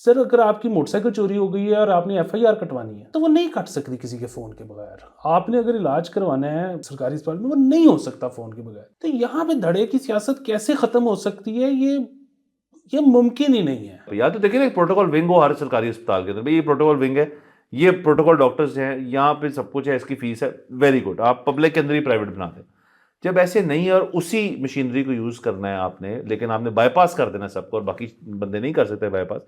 سر اگر آپ کی موٹر سائیکل چوری ہو گئی ہے اور آپ نے ایف آئی آر کٹوانی ہے تو وہ نہیں کٹ سکتی کسی کے فون کے بغیر. آپ نے اگر علاج کروانا ہے سرکاری اسپتال میں وہ نہیں ہو سکتا فون کے بغیر. تو یہاں پہ دھڑے کی سیاست کیسے ختم ہو سکتی ہے؟ یہ ممکن ہی نہیں ہے. یا تو دیکھیں نا ایک پروٹوکول ونگ ہو ہر سرکاری اسپتال کے اندر، بھائی یہ پروٹوکول ونگ ہے، یہ پروٹوکول ڈاکٹرز ہیں، یہاں پہ سب کچھ ہے، اس کی فیس ہے، ویری گڈ، آپ پبلک کے اندر ہی پرائیویٹ بنا دیں. جب ایسے نہیں ہے اور اسی مشینری کو یوز کرنا ہے آپ نے، لیکن آپ نے بائی پاس کر دینا سب کو اور باقی بندے نہیں کر سکتے بائی پاس،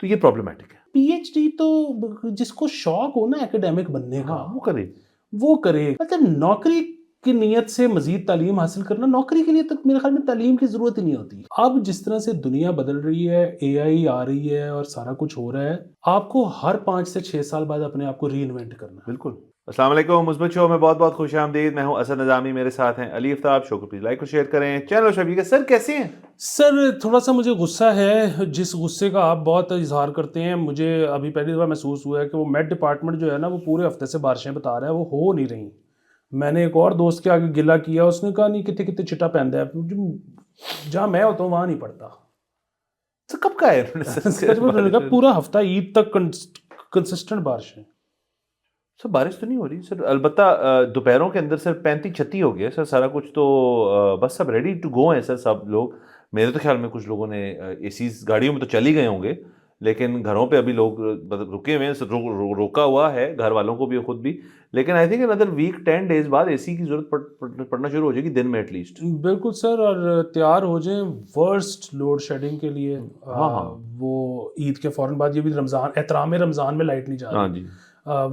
تو یہ پرابلمٹک ہے. پی ایچ ڈی تو جس کو شوق ہو نا ایکیڈیمک بننے کا وہ کرے. وہ کرے. مطلب نوکری کی نیت سے مزید تعلیم حاصل کرنا، نوکری کے لیے تو میرے خیال میں تعلیم کی ضرورت ہی نہیں ہوتی. اب جس طرح سے دنیا بدل رہی ہے، اے آئی آ رہی ہے اور سارا کچھ ہو رہا ہے، آپ کو ہر 5 سے 6 سال بعد اپنے آپ کو ری انوینٹ کرنا ہے. بالکل. السلام علیکم، مثبت شو میں بہت بہت خوش آمدید. میں ہوں اسد نظامی، میرے ساتھ ہیں علی افتاب. شو کو پلیز لائک اور شیئر کریں. چینل شبی کے سر کیسے ہیں؟ سر تھوڑا سا مجھے غصہ ہے، جس غصے کا آپ بہت اظہار کرتے ہیں. مجھے ابھی پہلی دفعہ محسوس ہوا ہے کہ وہ میٹ ڈپارٹمنٹ جو ہے نا، وہ پورے ہفتے سے بارشیں بتا رہا ہے، وہ ہو نہیں رہی. میں نے ایک اور دوست کے آگے گلا کیا، اس نے کہا نہیں کتنے کتنے چٹا پہنتا ہے، جہاں میں ہوتا ہوں وہاں نہیں پڑتا. سر کب کا ہے؟ انہوں نے کہا پورا ہفتہ عید تک کنسسٹنٹ بارشیں. سر بارش تو نہیں ہو رہی سر، البتہ دوپہروں کے اندر سر 35-36 ہو گیا سر، سارا کچھ تو بس سب ریڈی ٹو گو ہیں سر سب لوگ. میرے تو خیال میں کچھ لوگوں نے اے سیز گاڑیوں میں تو چل ہی گئے ہوں گے، لیکن گھروں پہ ابھی لوگ رکے ہوئے ہیں. روکا ہوا ہے گھر والوں کو بھی خود بھی، لیکن I think another week 10 days بعد اے سی کی ضرورت پڑنا شروع ہو جائے گی دن میں ایٹ لیسٹ. بالکل سر، اور تیار ہو جائیں ورسٹ لوڈ شیڈنگ کے لیے. وہ عید کے فوراً بعد، یہ بھی رمضان، احترام رمضان میں لائٹ نہیں جا رہی،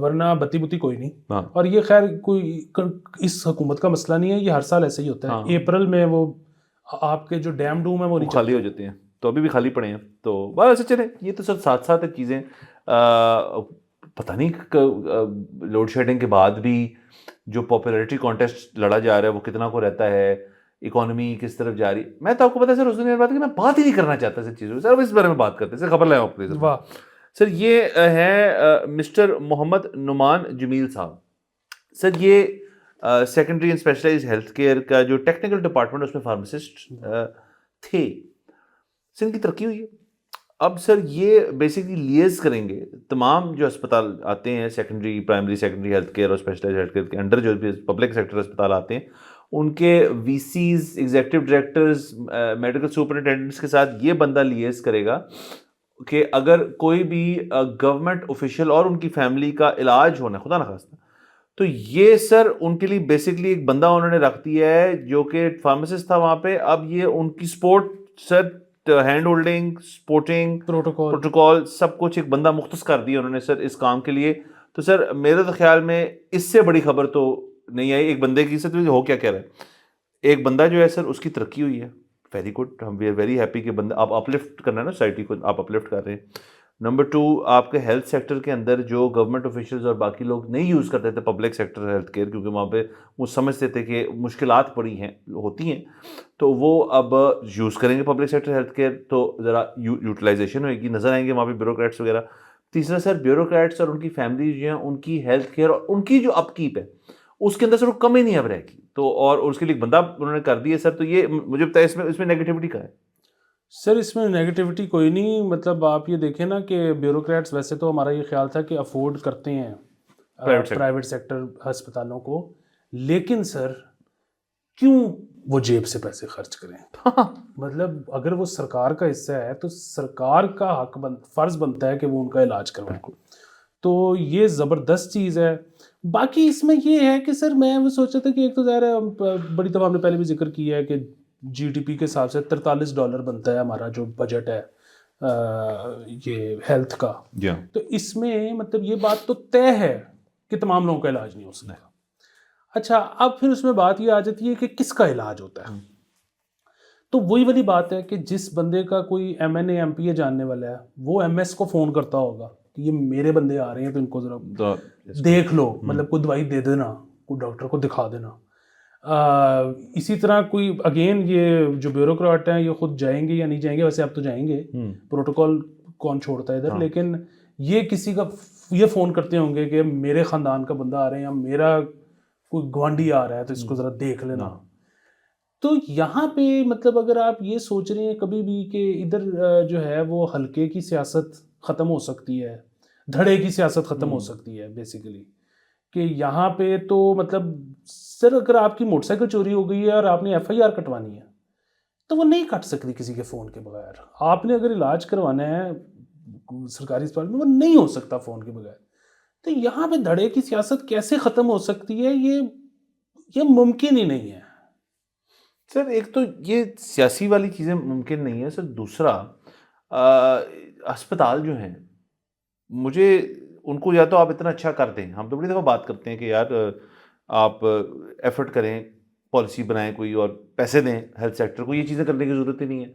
ورنہ بتی بتی کوئی نہیں. اور یہ خیر کوئی اس حکومت کا مسئلہ نہیں ہے، یہ ہر سال ایسے ہی ہوتا ہے. اپریل میں وہ آپ کے جو ڈیم ڈوم ہے وہ خالی ہو جاتے ہیں، تو ابھی بھی خالی پڑے ہیں. تو بس ایسے چلیں، یہ تو سر ساتھ ساتھ چیزیں. پتہ نہیں لوڈ شیڈنگ کے بعد بھی جو پاپولیرٹی کانٹیسٹ لڑا جا رہا ہے وہ کتنا کو رہتا ہے، اکانومی کس طرف جا رہی. میں تو آپ کو پتا ہے سر، اس دن بات ہے کہ میں بات ہی نہیں کرنا چاہتا سر چیزوں. سر اب اس بارے میں بات کرتے ہیں سر، خبر لائیں آپ پلیز. واہ سر یہ ہے مسٹر محمد نعمان جمیل صاحب. سر یہ secondary and specialise health care کا جو ٹیکنیکل ڈپارٹمنٹ ہے اس میں فارماسسٹ تھے. سر ان کی ترقی ہوئی ہے. اب سر یہ بیسکلی لیز کریں گے تمام جو اسپتال آتے ہیں secondary primary secondary health care اور اسپیشلائز ہیلتھ کیئر کے انڈر جو پبلک سیکٹر اسپتال آتے ہیں، ان کے وی سیز، ایگزیکٹو ڈائریکٹرز، میڈیکل سپرنٹینڈنٹس کے ساتھ یہ بندہ لیز کرے گا کہ اگر کوئی بھی گورنمنٹ آفیشیل اور ان کی فیملی کا علاج ہونا ہے خدا نخواستہ، تو یہ سر ان کے لیے بیسکلی ایک بندہ انہوں نے رکھ دیا ہے جو کہ فارماسسٹ تھا وہاں پہ. اب یہ ان کی سپورٹ سر، ہینڈ ہولڈنگ، سپورٹنگ، پروٹوکول سب کچھ ایک بندہ مختص کر دیا انہوں نے سر اس کام کے لیے. تو سر میرے تو خیال میں اس سے بڑی خبر تو نہیں آئی ایک بندے کی. سر ہو کیا کہہ رہا ہے، ایک بندہ جو ہے سر اس کی ترقی ہوئی ہے، ویری گڈ. ہم وی آر ویری ہیپی کہ بندہ آپ اپلفٹ کرنا ہے نا سوسائٹی کو، آپ اپلفٹ کر رہے ہیں. نمبر 2، آپ کے ہیلتھ سیکٹر کے اندر جو گورنمنٹ آفیشلز اور باقی لوگ نہیں یوز کرتے تھے پبلک سیکٹر ہیلتھ کیئر، کیونکہ وہاں پہ وہ سمجھتے تھے کہ مشکلات پڑی ہیں ہوتی ہیں، تو وہ اب یوز کریں گے پبلک سیکٹر ہیلتھ کیئر، تو ذرا یوٹیلائزیشن ہوئے گی، نظر آئیں گے وہاں پہ بیوروکریٹس وغیرہ. تیسرا سر، بیوروکریٹس اور ان کی فیملی جو ہیں ان کی ہیلتھ کیئر اور ان کی جو اپ کیپ ہے اس کے اندر سر وہ کمی نہیں اب رہے گی. تو اور اس کے لیے ایک بندہ انہوں نے کر دیا سر. تو یہ مجھے بتایا اس میں نیگیٹیوٹی کا ہے. سر اس میں نیگیٹیوٹی کوئی نہیں. مطلب آپ یہ دیکھیں نا کہ بیوروکریٹس ویسے تو ہمارا یہ خیال تھا کہ افورڈ کرتے ہیں پرائیویٹ سیکٹر ہسپتالوں کو، لیکن سر کیوں وہ جیب سے پیسے خرچ کریں؟ مطلب اگر وہ سرکار کا حصہ ہے تو سرکار کا حق فرض بنتا ہے کہ وہ ان کا علاج کروائیں. تو یہ زبردست چیز ہے. باقی اس میں یہ ہے کہ سر میں وہ سوچا تھا کہ ایک تو ظاہر ہے بڑی دفعہ ہم نے پہلے بھی ذکر کیا ہے کہ جی ڈی پی کے حساب سے $43 بنتا ہے ہمارا جو بجٹ ہے یہ ہیلتھ کا. تو اس میں مطلب یہ بات تو طے ہے کہ تمام لوگوں کا علاج نہیں ہو سکتا. اچھا اب پھر اس میں بات یہ آ جاتی ہے کہ کس کا علاج ہوتا ہے. تو وہی والی بات ہے کہ جس بندے کا کوئی M N A M P A جاننے والا ہے وہ ایم ایس کو فون کرتا ہوگا کہ یہ میرے بندے آ رہے ہیں تو ان کو ذرا دیکھ لو، مطلب کوئی دوائی دے دینا، کوئی ڈاکٹر کو دکھا دینا. اسی طرح کوئی اگین یہ جو بیوروکریٹ ہیں یہ خود جائیں گے یا نہیں جائیں گے، ویسے اب تو جائیں گے، پروٹوکول کون چھوڑتا ہے ادھر، لیکن یہ کسی کا یہ فون کرتے ہوں گے کہ میرے خاندان کا بندہ آ رہے ہیں یا میرا کوئی گوانڈی آ رہا ہے تو اس کو ذرا دیکھ لینا. تو یہاں پہ مطلب اگر آپ یہ سوچ رہے ہیں کبھی بھی کہ ادھر جو ہے وہ ہلکے کی سیاست ختم ہو سکتی ہے، دھڑے کی سیاست ختم ہو سکتی ہے بیسیکلی، کہ یہاں پہ تو مطلب سر اگر آپ کی موٹر سائیکل چوری ہو گئی ہے اور آپ نے ایف آئی آر کٹوانی ہے تو وہ نہیں کٹ سکتی کسی کے فون کے بغیر. آپ نے اگر علاج کروانا ہے سرکاری اسپتال میں وہ نہیں ہو سکتا فون کے بغیر. تو یہاں پہ دھڑے کی سیاست کیسے ختم ہو سکتی ہے؟ یہ ممکن ہی نہیں ہے سر. ایک تو یہ سیاسی والی چیزیں ممکن نہیں ہے سر. دوسرا ہسپتال جو ہیں مجھے ان کو یا تو آپ اتنا اچھا کر دیں. ہم تو بڑی دفعہ بات کرتے ہیں کہ یار آپ ایفرٹ کریں، پالیسی بنائیں کوئی اور پیسے دیں ہیلتھ سیکٹر کو. یہ چیزیں کرنے کی ضرورت ہی نہیں ہے.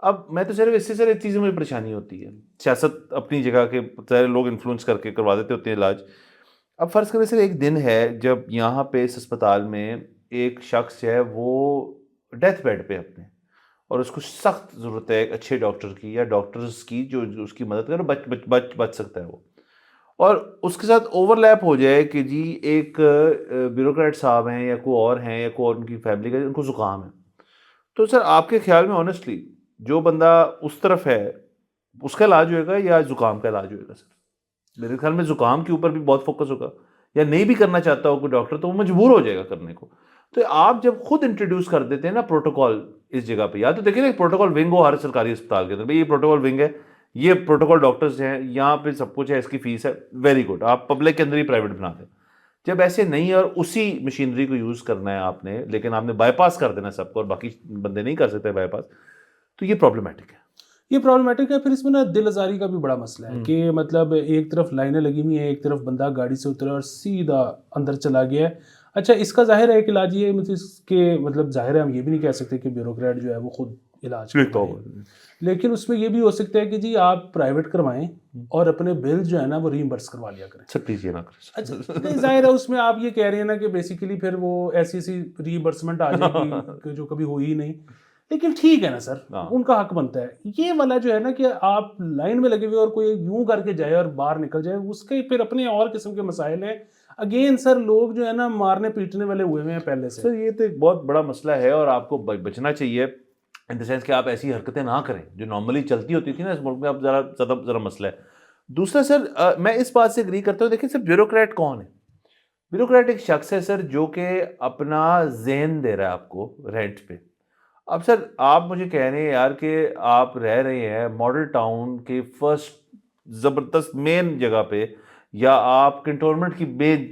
اب میں تو صرف اس سے سر ایک چیز میں پریشانی ہوتی ہے. سیاست اپنی جگہ کے سارے لوگ انفلوئنس کر کے کروا دیتے ہوتے ہیں علاج. اب فرض کریں سر ایک دن ہے جب یہاں پہ اس اسپتال میں ایک شخص ہے وہ ڈیتھ بیڈ پہ اپنے، اور اس کو سخت ضرورت ہے ایک اچھے ڈاکٹر کی یا ڈاکٹرز کی جو اس کی مدد کرے، بچ سکتا ہے وہ، اور اس کے ساتھ اوور لیپ ہو جائے کہ جی ایک بیوروکریٹ صاحب ہیں یا کوئی اور ہیں یا کوئی اور ان کی فیملی کا ان کو زکام ہے. تو سر آپ کے خیال میں آنیسٹلی جو بندہ اس طرف ہے اس کا علاج ہوئے گا یا زکام کا علاج ہوئے گا؟ سر میرے خیال میں زکام کے اوپر بھی بہت فوکس ہوگا، یا نہیں بھی کرنا چاہتا ہو کوئی ڈاکٹر تو وہ مجبور ہو جائے گا کرنے کو. تو آپ جب خود انٹروڈیوس کر دیتے ہیں نا پروٹوکول اس جگہ پہ، یا تو دیکھیں نا ایک پروٹوکول ونگ ہو ہر سرکاری اسپتال کے اندر، بھائی یہ پروٹوکول ونگ ہے، یہ پروٹوکول ڈاکٹرز ہیں، یہاں پہ سب کچھ ہے، اس کی فیس ہے، ویری گڈ. آپ پبلک کے اندر ہی پرائیویٹ بنا دیں. جب ایسے نہیں ہے اور اسی مشینری کو یوز کرنا ہے آپ نے، لیکن آپ نے بائی پاس کر دینا سب کو اور باقی بندے نہیں کر سکتے بائی پاس، تو یہ پرابلمٹک ہے. یہ پرابلمٹک ہے. پھر اس میں نا دل آزاری کا بھی بڑا مسئلہ ہے کہ مطلب ایک طرف لائنیں لگی ہوئی ہیں، ایک طرف بندہ گاڑی سے اترا اور سیدھا اندر چلا گیا ہے. اچھا اس کا ظاہر ہے ایک علاج یہ مطلب ظاہر ہے ہم یہ بھی نہیں کہہ سکتے کہ بیوروکریٹ جو ہے وہ خود علاج کروائیں، لیکن اس میں یہ بھی ہو سکتا ہے کہ جی آپ پرائیویٹ کروائیں اور اپنے بل جو ہے نا وہ ریمبرس کروا لیا کریں. سر پلیز یہ نہ کریں. اچھا ظاہر ہے اس میں آپ یہ کہہ رہے ہیں نا کہ بیسیکلی پھر وہ ایسی ریمبرسمنٹ آ جائے گی جو کبھی ہوئی ہی نہیں. لیکن ٹھیک ہے نا سر، ان کا حق بنتا ہے. یہ والا جو ہے نا کہ آپ لائن میں لگے ہوئے اور کوئی یوں کر کے جائے اور باہر نکل جائے، اس کے پھر اپنے اور قسم کے مسائل ہیں. اگین سر لوگ جو ہے نا مارنے پیٹنے والے ہوئے ہیں پہلے سے. سر یہ تو ایک بہت بڑا مسئلہ ہے اور آپ کو بچنا چاہیے ان دا سینس کہ آپ ایسی حرکتیں نہ کریں جو نارملی چلتی ہوتی تھی نا اس ملک میں. اب ذرا مسئلہ ہے. دوسرا سر میں اس بات سے اگری کرتا ہوں. دیکھیں سر بیوروکریٹ کون ہے؟ بیوروکریٹ ایک شخص ہے سر جو کہ اپنا ذہن دے رہا ہے آپ کو رینٹ پہ. اب سر آپ مجھے کہہ رہے ہیں یار کہ آپ رہ رہے ہیں ماڈل ٹاؤن کے فرسٹ زبردست مین جگہ پہ، یا آپ کنٹونمنٹ کی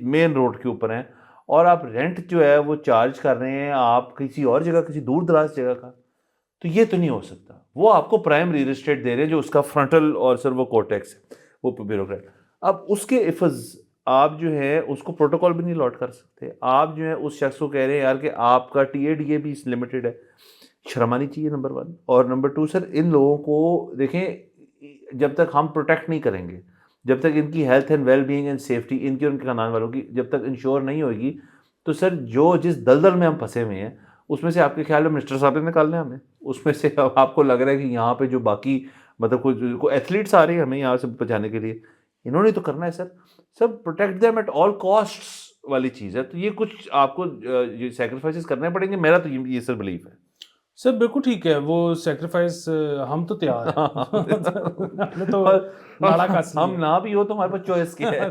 مین روڈ کے اوپر ہیں، اور آپ رینٹ جو ہے وہ چارج کر رہے ہیں آپ کسی اور جگہ، کسی دور دراز جگہ کا. تو یہ تو نہیں ہو سکتا. وہ آپ کو پرائم ریل اسٹیٹ دے رہے ہیں جو اس کا فرنٹل اور سر وہ کورٹیکس ہے، وہ بیوروکریٹ. اب اس کے عفظ آپ جو ہے اس کو پروٹوکول بھی نہیں لاٹ کر سکتے. آپ جو ہے اس شخص کو کہہ رہے ہیں یار کہ آپ کا ٹی اے ڈی اے بھی لمیٹڈ ہے. شرم آنی چاہیے نمبر 1. اور نمبر 2 سر ان لوگوں کو دیکھیں، جب تک ہم پروٹیکٹ نہیں کریں گے، جب تک ان کی health and well being and safety ان کی اور ان کے خاندان والوں کی جب تک انشور نہیں ہوئے گی، تو سر جو جس دلدل میں ہم پھنسے ہوئے ہیں اس میں سے آپ کے خیال میں منسٹر صاحب نے نکالنے ہمیں، اس میں سے آپ کو لگ رہا ہے کہ یہاں پہ جو باقی مطلب کوئی ایتھلیٹس آ رہے ہیں ہمیں یہاں سے بچانے کے لیے، انہوں نے تو کرنا ہے سر. سب protect them at all costs والی چیز ہے. تو یہ کچھ آپ کو سیکریفائسز کرنے پڑیں گے. میرا تو یہ سر بلیف ہے. سر بالکل ٹھیک ہے، وہ سیکریفائس ہم تو تیار ہیں. تو ہم نہ بھی ہو تو ہمارے پاس چوائس کیا ہے.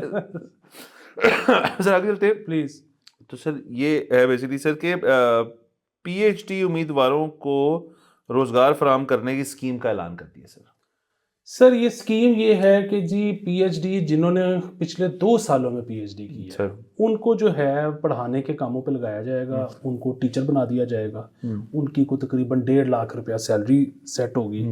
سر آگے چلتے ہیں پلیز. تو سر یہ ہے بیسیکلی سر کہ پی ایچ ڈی امیدواروں کو روزگار فراہم کرنے کی اسکیم کا اعلان کر دیا. سر یہ اسکیم یہ ہے کہ جی پی ایچ ڈی جنہوں نے پچھلے 2 سالوں میں پی ایچ ڈی کی ہے ان کو جو ہے پڑھانے کے کاموں پہ لگایا جائے گا، ان کو ٹیچر بنا دیا جائے گا. ان کی کو تقریباً 1.5 لاکھ روپیہ سیلری سیٹ ہوگی،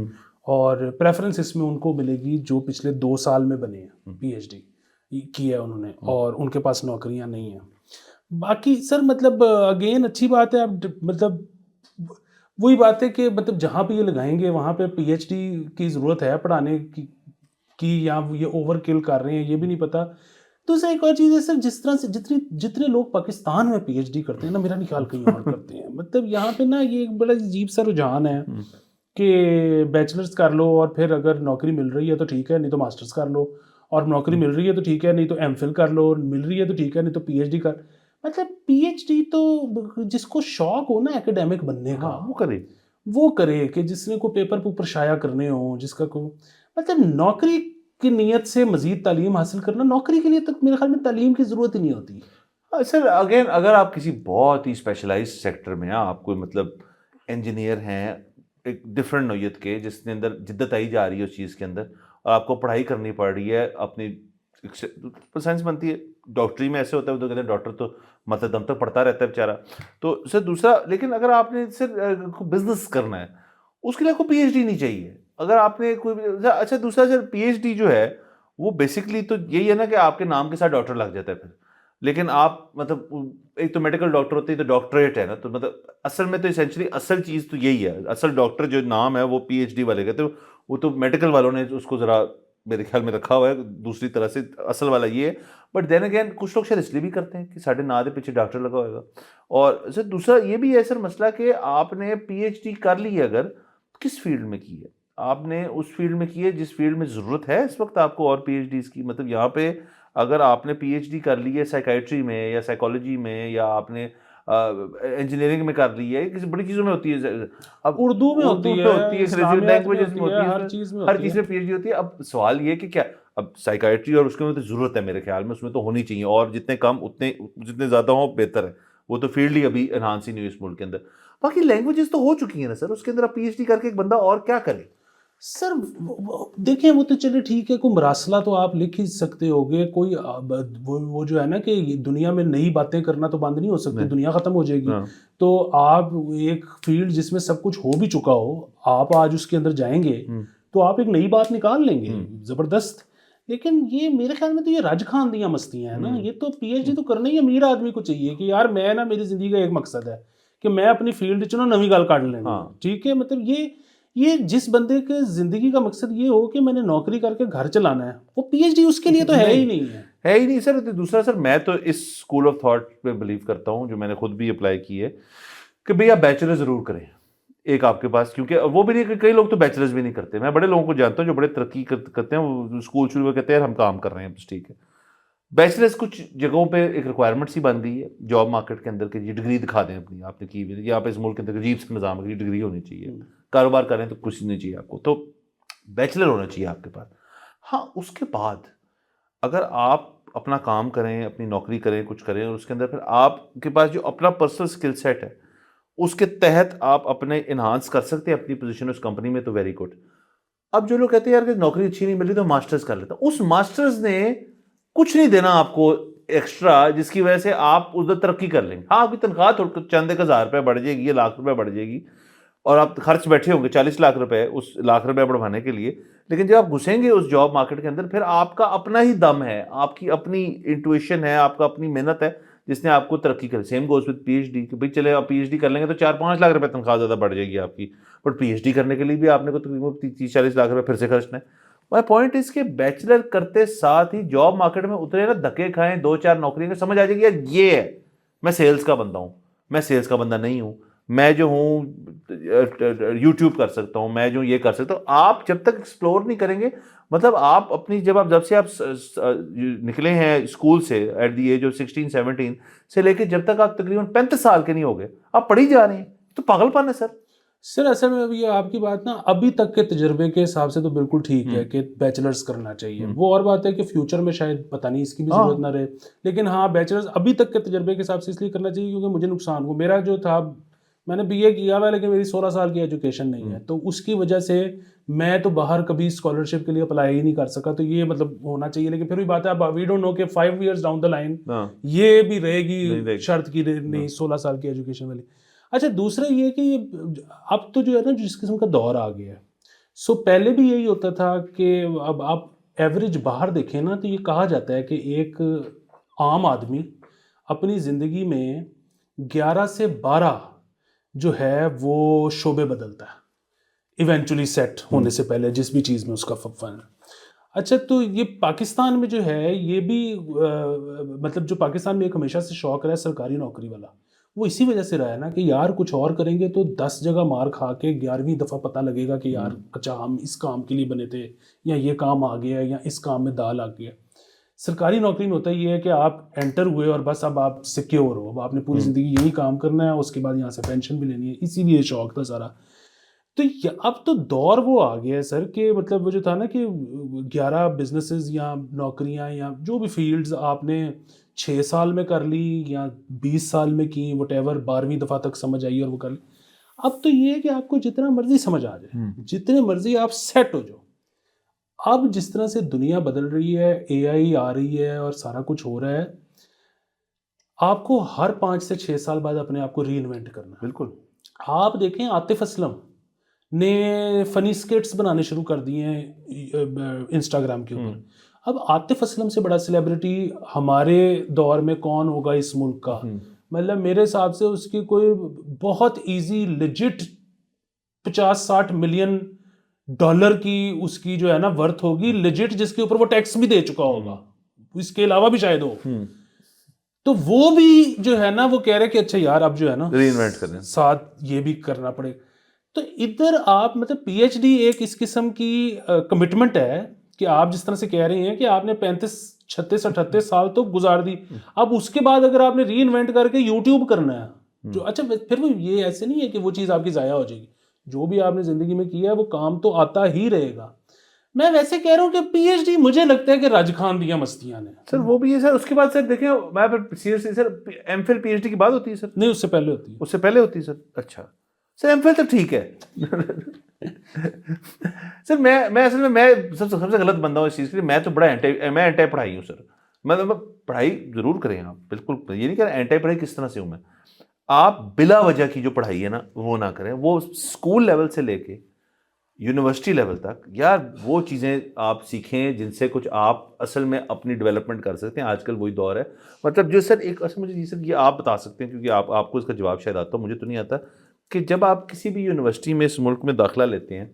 اور پریفرنس اس میں ان کو ملے گی جو پچھلے 2 سال میں بنے ہیں پی ایچ ڈی کی ہے انہوں نے، اور ان کے پاس نوکریاں نہیں ہیں. باقی سر مطلب اگین اچھی بات ہے. اب مطلب وہی بات ہے کہ مطلب جہاں پہ یہ لگائیں گے وہاں پہ پی ایچ ڈی کی ضرورت ہے پڑھانے کی یا یہ اوور کل کر رہے ہیں یہ بھی نہیں پتا. دوسرا ایک اور چیز ہے سر، جس طرح سے جتنے لوگ پاکستان میں پی ایچ ڈی کرتے ہیں نا، میرا نہیں خیال کہیں اور کرتے ہیں. مطلب یہاں پہ نا یہ ایک بڑا عجیب سا رجحان ہے کہ بیچلرز کر لو اور پھر اگر نوکری مل رہی ہے تو ٹھیک ہے، نہیں تو ماسٹرز کر لو، اور نوکری مل رہی ہے تو ٹھیک ہے، نہیں تو ایم فل کر لو، مل رہی ہے تو ٹھیک ہے، نہیں تو پی ایچ ڈی کر. مطلب پی ایچ ڈی تو جس کو شوق ہو نا ایکیڈیمک بننے کا وہ کرے، کہ جس نے کوئی پیپر پوپر شائع کرنے ہوں، جس کا کوئی مطلب نوکری کی نیت سے مزید تعلیم حاصل کرنا، نوکری کے لیے تک میرے خیال میں تعلیم کی ضرورت ہی نہیں ہوتی. سر اگین اگر آپ کسی بہت ہی اسپیشلائز سیکٹر میں ہیں، آپ کوئی مطلب انجینئر ہیں ایک ڈفرینٹ نوعیت کے، جس کے اندر جدت آئی جا رہی ہے اس چیز کے اندر، اور آپ کو پڑھائی کرنی پڑ رہی ہے، اپنی سائنس بنتی ہے. ڈاکٹری میں ایسے ہوتا ہے تو کہتے ہیں ڈاکٹر تو مطلب دم تک پڑھتا رہتا ہے بیچارہ. تو سر دوسرا، لیکن اگر آپ نے سر بزنس کرنا ہے اس کے لیے آپ کو پی ایچ ڈی نہیں چاہیے. اگر آپ نے کوئی اچھا دوسرا سر پی ایچ ڈی جو ہے وہ بیسکلی تو یہی ہے نا کہ آپ کے نام کے ساتھ ڈاکٹر لگ جاتا ہے پھر. لیکن آپ مطلب ایک تو میڈیکل ڈاکٹر ہوتی ہے تو ڈاکٹریٹ ہے نا، تو مطلب اصل میں تو اسینشلی اصل چیز تو یہی ہے. اصل ڈاکٹر جو نام ہے وہ پی ایچ ڈی والے کہتے ہیں، وہ تو میڈیکل والوں نے اس کو ذرا میرے خیال میں رکھا ہوا ہے دوسری طرح سے. اصل والا یہ ہے. بٹ دین اگین کچھ لوگ شاید اس لیے بھی کرتے ہیں کہ ساڑھے نہ دے پیچھے ڈاکٹر لگا ہوئے گا. اور سر دوسرا یہ بھی ہے سر مسئلہ کہ آپ نے پی ایچ ڈی کر لی ہے اگر، کس فیلڈ میں کی ہے؟ آپ نے اس فیلڈ میں کی ہے جس فیلڈ میں ضرورت ہے اس وقت آپ کو اور پی ایچ ڈیز کی. مطلب یہاں پہ اگر آپ نے پی ایچ ڈی کر لی ہے سائیکائٹری میں یا سائیکالوجی میں، یا آپ نے انجینئرنگ میں کر لی ہے، کسی بڑی چیزوں میں ہوتی ہے. اب اردو میں ہوتی ہے، لینگویجز میں ہوتی ہے، ہر چیز میں ہر چیز میں پی ایچ ڈی ہوتی ہے. اب سوال یہ کہ کیا اب سائیکائٹری اور اس کے میں تو ضرورت ہے میرے خیال میں، اس میں تو ہونی چاہیے، اور جتنے کم اتنے جتنے زیادہ ہوں بہتر ہے. وہ تو فیلڈ ہی ابھی انہانس ہی نہیں ہوئی اس ملک کے اندر. باقی لینگویجز تو ہو چکی ہیں نا سر، اس کے اندر آپ پی ایچ ڈی کر کے ایک بندہ اور کیا کرے؟ سر دیکھیں وہ تو چلے ٹھیک ہے، کوئی مراسلہ تو آپ لکھ ہی سکتے ہوگے. کوئی وہ جو ہے نا کہ دنیا میں نئی باتیں کرنا تو بند نہیں ہو سکتی، دنیا ختم ہو جائے گی. تو آپ ایک فیلڈ جس میں سب کچھ ہو بھی چکا ہو، آپ آج اس کے اندر جائیں گے تو آپ ایک نئی بات نکال لیں گے زبردست. لیکن یہ میرے خیال میں تو یہ رج خاندیاں مستیاں ہیں نا. یہ تو پی ایچ ڈی تو کرنا ہی امیر آدمی کو چاہیے کہ یار میں نا میری زندگی کا ایک مقصد ہے کہ میں اپنی فیلڈ چنو نویں گال کاٹ لینا. ٹھیک ہے، مطلب یہ جس بندے کے زندگی کا مقصد یہ ہو کہ میں نے نوکری کر کے گھر چلانا ہے، وہ پی ایچ ڈی اس کے لیے تو ہے ہی نہیں ہے. سر. دوسرا سر میں تو اس اسکول آف تھاٹ پہ بلیو کرتا ہوں، جو میں نے خود بھی اپلائی کی ہے، کہ بھئی آپ بیچلر ضرور کریں ایک آپ کے پاس. کیونکہ وہ بھی نہیں کہ کئی لوگ تو بیچلرز بھی نہیں کرتے. میں بڑے لوگوں کو جانتا ہوں جو بڑے ترقی کرتے ہیں، وہ اسکول شروع میں کہتے ہیں ہم کام کر رہے ہیں. بس ٹھیک ہے، بیچلرز کچھ جگہوں پہ ایک ریکوائرمنٹ سی بن گئی ہے جاب مارکیٹ کے اندر کہ یہ ڈگری دکھا دیں اپنی آپ نے کی ہوئی. یہاں پہ اس ملک کے اندر عجیب سے نظام ہے کہ ڈگری ہونی چاہیے، کاروبار کریں تو کچھ نہیں چاہیے آپ کو، تو بیچلر ہونا چاہیے آپ کے پاس. ہاں اس کے بعد اگر آپ اپنا کام کریں، اپنی نوکری کریں، کچھ کریں، اور اس کے اندر پھر آپ کے پاس جو اپنا پرسنل اسکل سیٹ ہے اس کے تحت آپ اپنے انہانس کر سکتے ہیں اپنی پوزیشن اس کمپنی میں، تو ویری گڈ. اب جو لوگ کہتے ہیں یار کہ نوکری اچھی نہیں مل رہی تو ماسٹرز کر لیتا، اس ماسٹرز نے کچھ نہیں دینا آپ کو ایکسٹرا جس کی وجہ سے آپ ادھر ترقی کر لیں گے. ہاں آپ کی تنخواہ چند 1,000 روپے بڑھ جائے گی یا لاکھ روپے بڑھ جائے گی، اور آپ خرچ بیٹھے ہوں گے 40 لاکھ روپے اس لاکھ روپے بڑھوانے کے لیے. لیکن جب آپ گھسیں گے اس جاب مارکیٹ کے اندر، پھر آپ کا اپنا ہی دم ہے، آپ کی اپنی انٹویشن ہے، آپ کا اپنی محنت ہے جس نے آپ کو ترقی کری. Same goes with P H D کہ بھائی چلے آپ پی ایچ ڈی کر لیں گے تو 4-5 لاکھ روپے تنخواہ زیادہ بڑھ جائے گی آپ کی، بٹ پی ایچ ڈی کرنے کے لیے بھی آپ نے کو تقریباً 30-40 لاکھ روپے پھر سے خرچنا ہے. مائی پوائنٹ اس کے بیچلر کرتے ساتھ ہی جاب مارکیٹ میں اترے نا، دھکے کھائیں 2-4 نوکریوں کے، سمجھ آ جائے گی یار یہ ہے میں سیلز کا بندہ ہوں. میں سیلز کا بندہ نہیں ہوں، میں جو ہوں یوٹیوب کر سکتا ہوں، میں جو یہ کر سکتا ہوں. آپ جب تک ایکسپلور نہیں کریں گے، مطلب آپ اپنی جب سے آپ نکلے ہیں اسکول سے ایٹ دی ایج آف 16-17 سے لے کے جب تک آپ تقریباً 35 سال کے نہیں ہو گئے، آپ پڑھی جا رہے ہیں، تو پاگل پن ہے سر. سر اصل میں ابھی آپ کی بات نا ابھی تک کے تجربے کے حساب سے تو بالکل ٹھیک ہے کہ بیچلرز کرنا چاہیے. وہ اور بات ہے کہ فیوچر میں شاید پتہ نہیں اس کی بھی ضرورت نہ رہے، لیکن ہاں بیچلرز ابھی تک کے تجربے کے حساب سے اس لیے کرنا چاہیے کیونکہ مجھے نقصان ہو. میرا جو تھا میں نے بی اے کیا ہوا ہے لیکن میری 16 سال کی ایجوکیشن نہیں ہے، تو اس کی وجہ سے میں تو باہر کبھی اسکالرشپ کے لیے اپلائی ہی نہیں کر سکا. تو یہ مطلب ہونا چاہیے، لیکن پھر بھی بات ہے اب وی ڈونٹ نو کہ 5 ایئرز ڈاؤن دا لائن یہ بھی رہے گی شرط کی نہیں 16 سال کی ایجوکیشن والی. اچھا دوسرا یہ کہ اب تو جو ہے نا جس قسم کا دور آ گیا ہے، سو پہلے بھی یہی ہوتا تھا کہ اب آپ ایوریج باہر دیکھیں نا تو یہ کہا جاتا ہے کہ ایک عام آدمی اپنی زندگی میں 11 سے 12 جو ہے وہ شعبے بدلتا ہے ایونچولی سیٹ ہونے سے پہلے جس بھی چیز میں اس کا فن. اچھا تو یہ پاکستان میں جو ہے یہ بھی مطلب جو پاکستان میں ایک ہمیشہ سے شوق رہا ہے سرکاری نوکری والا، وہ اسی وجہ سے رہا ہے نا کہ یار کچھ اور کریں گے تو 10 جگہ مار کھا کے 11ویں دفعہ پتہ لگے گا کہ یار اچھا ہم اس کام کے لیے بنے تھے، یا یہ کام آ گیا یا اس کام میں دال آ گیا. سرکاری نوکری میں ہوتا یہ ہے کہ آپ انٹر ہوئے اور بس اب آپ سیکیور ہو, اب آپ نے پوری زندگی یہی کام کرنا ہے, اس کے بعد یہاں سے پینشن بھی لینی ہے, اسی لیے شوق تھا سارا. تو اب تو دور وہ آ گیا ہے سر کہ مطلب وہ جو تھا نا کہ 11 بزنسز یا نوکریاں یا جو بھی فیلڈز آپ نے 6 سال میں کر لی یا 20 سال میں کی, وٹ ایور 12ویں دفعہ تک سمجھ آئی اور وہ کر لی. اب تو یہ ہے کہ آپ کو جتنا مرضی سمجھ آ جائے, جتنے مرضی آپ سیٹ ہو جاؤ. اب جس طرح سے دنیا بدل رہی ہے, اے آئی آ رہی ہے اور سارا کچھ ہو رہا ہے, آپ کو ہر 5 سے 6 سال بعد اپنے آپ کو ری انوینٹ کرنا ہے. بالکل. آپ دیکھیں عاطف اسلم نے فنی سکیٹس بنانے شروع کر دیے ہیں انسٹاگرام کے اوپر. اب عاطف اسلم سے بڑا سیلیبریٹی ہمارے دور میں کون ہوگا اس ملک کا؟ مطلب میرے حساب سے اس کی کوئی بہت ایزی لیجٹ 50-60 ملین ڈالر کی اس کی جو ہے نا ورتھ ہوگی لیجٹ, جس کے اوپر وہ ٹیکس بھی دے چکا ہوگا, اس کے علاوہ بھی شاید ہو. تو وہ بھی جو ہے نا وہ کہہ رہے کہ اچھا یار اب جو ہے نا ری انوینٹ کریں, ساتھ یہ بھی کرنا پڑے. تو ادھر آپ مطلب پی ایچ ڈی ایک اس قسم کی کمٹمنٹ ہے کہ آپ جس طرح سے کہہ رہے ہیں کہ آپ نے 35, 36, 38 سال تو گزار دی, اب اس کے بعد اگر آپ نے ری انوینٹ کر کے یوٹیوب کرنا ہے جو اچھا پھر وہ یہ ایسے نہیں ہے کہ وہ چیز آپ کی ضائع ہو جائے گی. جو بھی آپ نے زندگی میں کیا ہے وہ کام تو آتا ہی رہے گا. میں ویسے کہہ رہا ہوں کہ پی ایچ ڈی مجھے لگتا ہے کہ راج خان دیا مستیاں نے. سر وہ بھی ہے سر. اس کے بعد سر دیکھیں میں seriously sir M Phil P H D کی بات ہوتی ہے سر؟ نہیں, اس سے پہلے ہوتی ہے. اس سے پہلے ہوتی ہے سر. اچھا سر ایم فل تو ٹھیک ہے. سر میں اصل میں سب سے غلط بندہ ہوں اس چیز کے لیے. میں تو بڑا میں اینٹی پڑھائی ہوں سر. میں پڑھائی ضرور کریں آپ, بالکل یہ نہیں کہہ رہا اینٹی پڑھائی کس طرح سے ہوں میں. آپ بلا وجہ کی جو پڑھائی ہے نا وہ نہ کریں. وہ اسکول لیول سے لے کے یونیورسٹی لیول تک یار وہ چیزیں آپ سیکھیں جن سے کچھ آپ اصل میں اپنی ڈیولپمنٹ کر سکتے ہیں. آج کل وہی دور ہے. مطلب جو سر ایک اصل مجھے سر یہ آپ بتا سکتے ہیں کیونکہ آپ کو اس کا جواب شاید آتا ہو, مجھے تو نہیں آتا, کہ جب آپ کسی بھی یونیورسٹی میں اس ملک میں داخلہ لیتے ہیں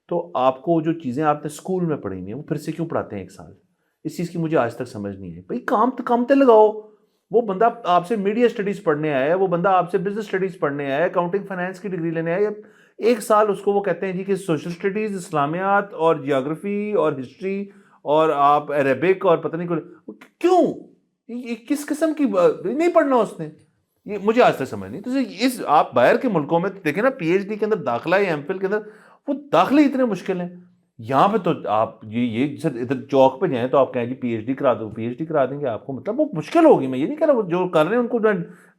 تو آپ کو جو چیزیں آپ نے اسکول میں پڑھی ہیں وہ پھر سے کیوں پڑھاتے ہیں 1 سال؟ اس چیز کی مجھے آج تک سمجھ نہیں ہے. بھائی کام تے لگاؤ. وہ بندہ آپ سے میڈیا اسٹڈیز پڑھنے آیا ہے, وہ بندہ آپ سے بزنس اسٹڈیز پڑھنے آیا ہے, اکاؤنٹنگ فائنانس کی ڈگری لینے آیا ہے. 1 سال اس کو وہ کہتے ہیں جی کہ سوشل اسٹڈیز, اسلامیات اور جیوگرافی اور ہسٹری اور آپ عربک اور پتہ نہیں کیوں, یہ کس قسم کی نہیں پڑھنا اس نے, یہ مجھے آج تک سمجھ نہیں. تو اس آپ باہر کے ملکوں میں دیکھیں نا پی ایچ ڈی کے اندر داخلہ یا ایم فل کے اندر وہ داخلے اتنے مشکل ہیں. یہاں پہ تو آپ یہ سر ادھر چوک پہ جائیں تو آپ کہیں جی پی ایچ ڈی کرا دو, پی ایچ ڈی کرا دیں گے آپ کو. مطلب وہ مشکل ہوگی. میں یہ نہیں کہہ رہا جو کر رہے ہیں ان کو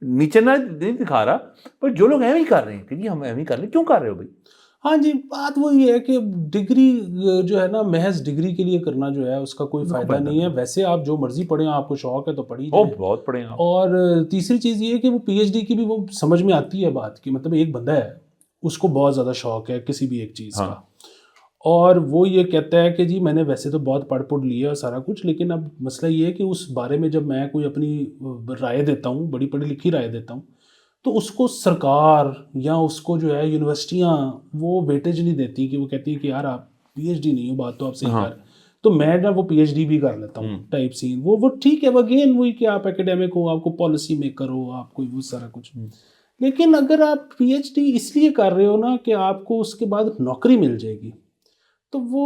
نیچے نہ نہیں دکھا رہا, پر جو لوگ ایم ہی کر رہے ہیں کہ جی ہم ایم ہی کر رہے ہیں, کیوں کر رہے ہو بھائی؟ ہاں جی, بات وہی ہے کہ ڈگری جو ہے نا محض ڈگری کے لیے کرنا جو ہے اس کا کوئی فائدہ نہیں ہے. ویسے آپ جو مرضی پڑھیں, آپ کو شوق ہے تو پڑھی جائیں, بہت پڑھیں آپ. اور تیسری چیز یہ ہے کہ وہ پی ایچ ڈی کی بھی وہ سمجھ میں آتی ہے بات کہ مطلب ایک بندہ ہے اس کو بہت زیادہ شوق ہے کسی بھی ایک چیز کا, اور وہ یہ کہتا ہے کہ جی میں نے ویسے تو بہت پڑھ لیا اور سارا کچھ, لیکن اب مسئلہ یہ ہے کہ اس بارے میں جب میں کوئی اپنی رائے دیتا ہوں, بڑی پڑھی لکھی رائے دیتا ہوں, تو اس کو سرکار یا اس کو جو ہے یونیورسٹیاں وہ ویٹیج نہیں دیتی کہ وہ کہتی ہے کہ یار آپ پی ایچ ڈی نہیں ہو, بات تو آپ صحیح کر, تو میں نا وہ پی ایچ ڈی بھی کر لیتا ہوں ٹائپ سین. وہ ٹھیک ہے, وہ اگین وہی کہ آپ اکیڈیمک ہو, آپ کو پالیسی میکر ہو, آپ کو وہ سارا کچھ, لیکن اگر آپ پی ایچ ڈی اس لیے کر رہے ہو نا کہ آپ کو اس کے بعد نوکری مل جائے گی, تو وہ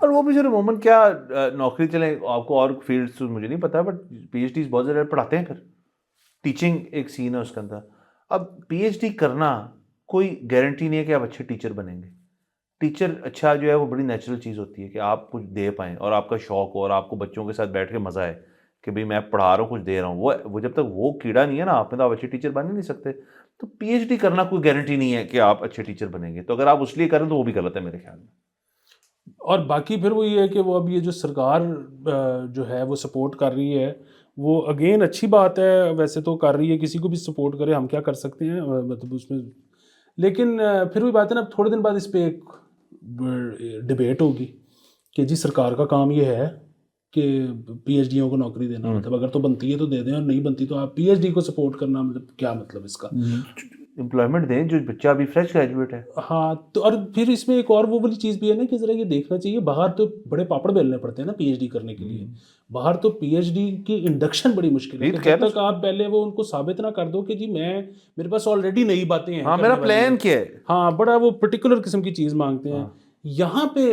اور وہ بھی سر عموماً کیا نوکری چلیں آپ کو اور فیلڈس مجھے نہیں پتا, بٹ پی ایچ ڈیز بہت زیادہ پڑھاتے ہیں. پھر ٹیچنگ ایک سین ہے اس کے اندر. اب پی ایچ ڈی کرنا کوئی گارنٹی نہیں ہے کہ آپ اچھے ٹیچر بنیں گے. ٹیچر اچھا جو ہے وہ بڑی نیچرل چیز ہوتی ہے کہ آپ کچھ دے پائیں اور آپ کا شوق ہو اور آپ کو بچوں کے ساتھ بیٹھ کے مزہ آئے کہ بھئی میں پڑھا رہا ہوں, کچھ دے رہا ہوں. وہ جب تک وہ کیڑا نہیں ہے نا آپ میں, تو آپ اچھے ٹیچر بن ہی نہیں سکتے. تو پی ایچ ڈی کرنا کوئی گارنٹی نہیں ہے کہ آپ اچھے ٹیچر بنیں گے. تو اگر آپ اس لیے کریں تو وہ بھی غلط ہے میرے خیال میں. اور باقی پھر وہ یہ ہے کہ وہ اب یہ جو سرکار جو ہے وہ سپورٹ کر رہی ہے, وہ اگین اچھی بات ہے, ویسے تو کر رہی ہے, کسی کو بھی سپورٹ کرے, ہم کیا کر سکتے ہیں مطلب اس میں. لیکن پھر وہی بات ہے نا, اب تھوڑے دن بعد اس پہ ایک ڈبیٹ ہوگی کہ جی سرکار کا کام یہ ہے کہ پی ایچ ڈیوں کو نوکری دینا, مطلب اگر تو بنتی ہے تو دے دیں, اور نہیں بنتی تو آپ پی ایچ ڈی کو سپورٹ کرنا, مطلب کیا مطلب اس کا. امپلائمنٹ دیں جو بچہ ابھی فریش گریجویٹ ہے. ہاں, تو اور پھر اس میں ایک اور وہ والی چیز بھی ہے نا کہ ذرا یہ دیکھنا چاہیے, باہر تو بڑے پاپڑ بیلنے پڑتے ہیں نا پی ایچ ڈی کرنے کے لیے. باہر تو پی ایچ ڈی کی انڈکشن بڑی مشکل ہے, جب تک آپ پہلے وہ ان کو ثابت نہ کر دو کہ جی میرے پاس آلریڈی نئی باتیں ہیں, ہاں میرا پلان کیا ہے, ہاں بڑا وہ پرٹیکولر قسم کی چیز مانگتے ہیں. یہاں پہ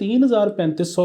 3,3500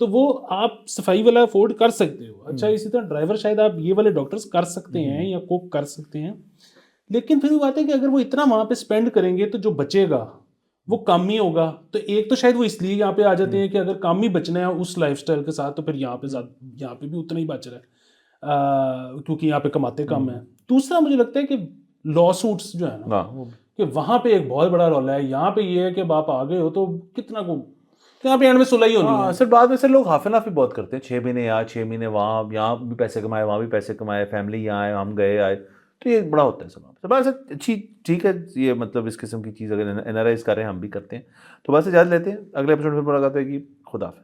تو وہ آپ صفائی والا افورڈ کر سکتے ہو. اچھا اسی طرح ڈرائیور شاید آپ یہ والے ڈاکٹرز کر سکتے ہیں یا کوک کر سکتے ہیں, لیکن پھر وہ بات ہے کہ اگر وہ اتنا وہاں پہ اسپینڈ کریں گے تو جو بچے گا وہ کم ہی ہوگا. تو ایک تو شاید وہ اس لیے یہاں پہ آ جاتے ہیں کہ اگر کم ہی بچنا ہے اس لائف اسٹائل کے ساتھ تو پھر یہاں پہ بھی اتنا ہی بچ رہا ہے کیونکہ یہاں پہ کماتے کم ہیں. دوسرا مجھے لگتا ہے کہ لا سوٹس جو ہے نا کہ وہاں پہ ایک بہت بڑا رول ہے. یہاں پہ یہ ہے کہ آپ آگے ہو تو کتنا کو یہاں پہ اینڈ میں صلح ہی ہونی ہے. سر بعد میں سر لوگ ہاف اینڈ ہاف بھی بہت کرتے ہیں, 6 مہینے یہاں 6 مہینے وہاں, یہاں بھی پیسے کمائے وہاں بھی پیسے کمائے, فیملی یہاں آئے ہم گئے آئے, تو یہ بڑا ہوتا ہے سب بات. سر اچھی ٹھیک ہے یہ مطلب اس قسم کی چیز اگر NRIs کر رہے ہیں ہم بھی کرتے ہیں. تو بس اجازت لیتے ہیں, اگلے ایپیسوڈ میں ملاقات ہوگی. خدا حافظ.